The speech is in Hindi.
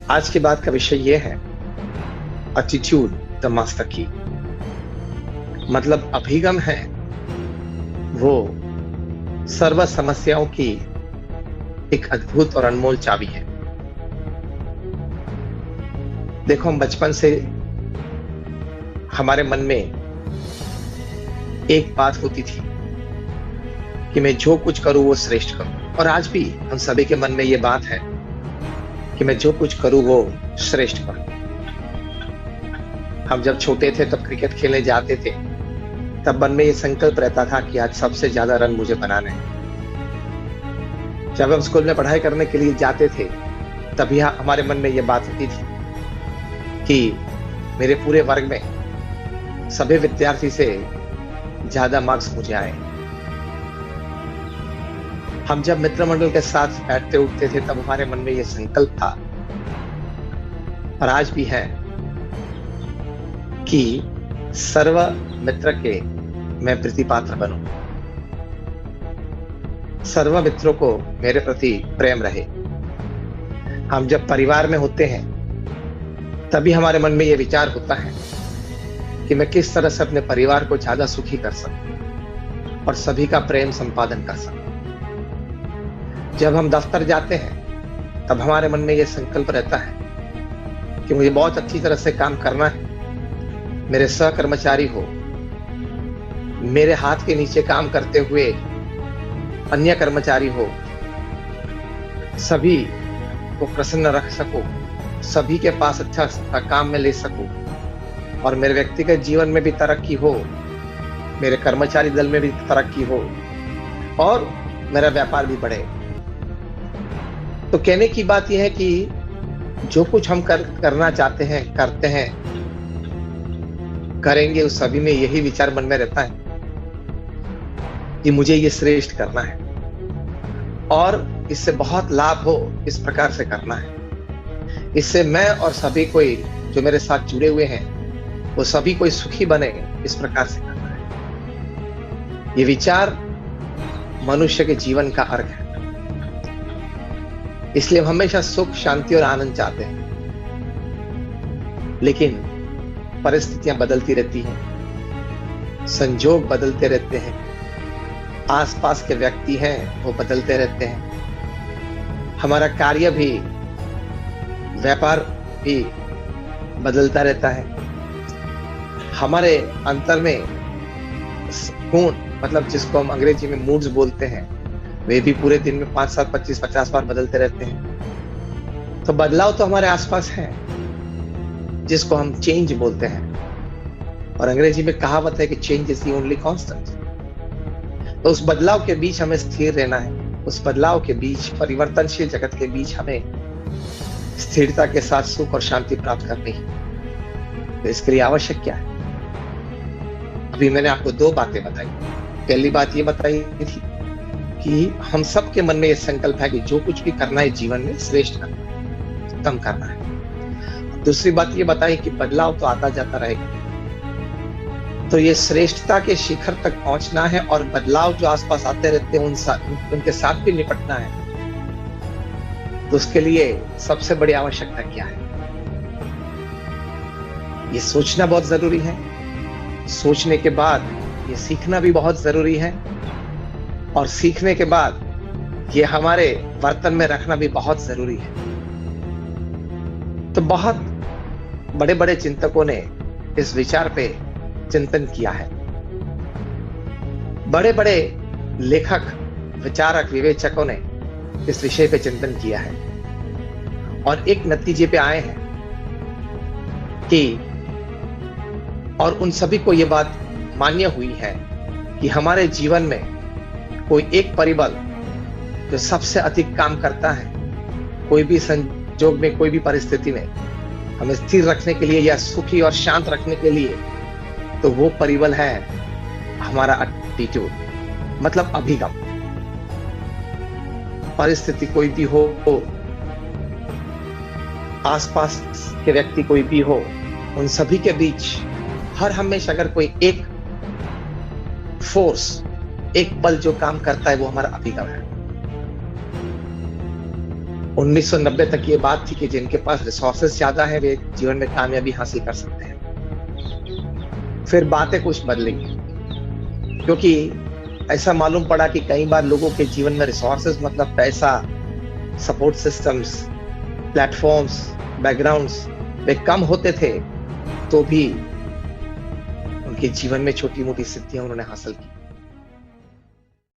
आज की बात का विषय ये है एटीट्यूड द मास्टर की। मतलब अभिगम है वो सर्व समस्याओं की एक अद्भुत और अनमोल चाबी है। देखो, हम बचपन से हमारे मन में एक बात होती थी कि मैं जो कुछ करूं वो श्रेष्ठ करूं, और आज भी हम सभी के मन में ये बात है कि मैं जो कुछ करूं वो श्रेष्ठ करूं। हम जब छोटे थे तब क्रिकेट खेलने जाते थे, तब मन में ये संकल्प रहता था कि आज सबसे ज्यादा रन मुझे बनाने हैं। जब हम स्कूल में पढ़ाई करने के लिए जाते थे तभी हमारे मन में ये बात होती थी कि मेरे पूरे वर्ग में सभी विद्यार्थी से ज्यादा मार्क्स मुझे आए। हम जब मित्र मंडल के साथ बैठते उठते थे तब हमारे मन में यह संकल्प था, और आज भी है, कि सर्व मित्र के मैं प्रीतिपात्र बनूं, सर्व मित्रों को मेरे प्रति प्रेम रहे। हम जब परिवार में होते हैं तभी हमारे मन में यह विचार होता है कि मैं किस तरह से अपने परिवार को ज्यादा सुखी कर सकूं और सभी का प्रेम संपादन कर सकूं। जब हम दफ्तर जाते हैं तब हमारे मन में यह संकल्प रहता है कि मुझे बहुत अच्छी तरह से काम करना है। मेरे सहकर्मचारी हो, मेरे हाथ के नीचे काम करते हुए अन्य कर्मचारी हो, सभी को प्रसन्न रख सकूं, सभी के पास अच्छा काम में ले सकूं, और मेरे व्यक्तिगत जीवन में भी तरक्की हो, मेरे कर्मचारी दल में भी तरक्की हो, और मेरा व्यापार भी बढ़े। तो कहने की बात यह है कि जो कुछ हम करना चाहते हैं, करते हैं, करेंगे, उस सभी में यही विचार मन में रहता है कि मुझे ये श्रेष्ठ करना है और इससे बहुत लाभ हो इस प्रकार से करना है। इससे मैं और सभी कोई जो मेरे साथ जुड़े हुए हैं वो सभी कोई सुखी बने, इस प्रकार से करना है। ये विचार मनुष्य के जीवन का अर्थ है। इसलिए हम हमेशा सुख, शांति और आनंद चाहते हैं, लेकिन परिस्थितियां बदलती रहती हैं, संजोग बदलते रहते हैं, आसपास के व्यक्ति हैं वो बदलते रहते हैं, हमारा कार्य भी, व्यापार भी बदलता रहता है, हमारे अंतर में गुण, मतलब जिसको हम अंग्रेजी में मूड्स बोलते हैं, वे भी पूरे दिन में 5, 7, 25, 50 बार बदलते रहते हैं। तो बदलाव तो हमारे आसपास है जिसको हम चेंज बोलते हैं, और अंग्रेजी में कहावत है कि change is the only constant. तो उस बदलाव के बीच हमें स्थिर रहना है, उस बदलाव के बीच, परिवर्तनशील जगत के बीच हमें स्थिरता के साथ सुख और शांति प्राप्त करनी है। तो इसके लिए आवश्यक क्या है? अभी मैंने आपको 2 बातें बताई। पहली बात ये बताई थी कि हम सबके मन में ये संकल्प है कि जो कुछ भी करना है जीवन में श्रेष्ठ करना है, उत्तम करना है। दूसरी बात ये बताई कि बदलाव तो आता जाता रहेगा, तो ये श्रेष्ठता के शिखर तक पहुंचना है और बदलाव जो आसपास आते रहते हैं उनके साथ भी निपटना है। तो उसके लिए सबसे बड़ी आवश्यकता क्या है? ये सोचना बहुत जरूरी है, सोचने के बाद ये सीखना भी बहुत जरूरी है, और सीखने के बाद ये हमारे वर्तन में रखना भी बहुत जरूरी है। तो बहुत बड़े बड़े चिंतकों ने इस विचार पे चिंतन किया है। बड़े बड़े लेखक, विचारक, विवेचकों ने इस विषय पे चिंतन किया है और एक नतीजे पे आए हैं कि, और उन सभी को यह बात मान्य हुई है कि हमारे जीवन में कोई एक परिबल जो सबसे अधिक काम करता है, कोई भी संजोग में, कोई भी परिस्थिति में हमें स्थिर रखने के लिए या सुखी और शांत रखने के लिए, तो वो परिबल है हमारा एटीट्यूड, मतलब अभिगम। परिस्थिति कोई भी हो, आसपास के व्यक्ति कोई भी हो, उन सभी के बीच हर हमेशा अगर कोई एक फोर्स, एक बल जो काम करता है वो हमारा अभिगम है। 1990 तक ये बात थी कि जिनके पास रिसोर्सेस ज्यादा है वे जीवन में कामयाबी हासिल कर सकते हैं। फिर बातें कुछ बदली, क्योंकि ऐसा मालूम पड़ा कि कई बार लोगों के जीवन में रिसोर्सेस मतलब पैसा, सपोर्ट सिस्टम्स, प्लेटफॉर्म्स, बैकग्राउंड्स वे कम होते थे, तो भी उनके जीवन में छोटी मोटी सिद्धियां उन्होंने हासिल की।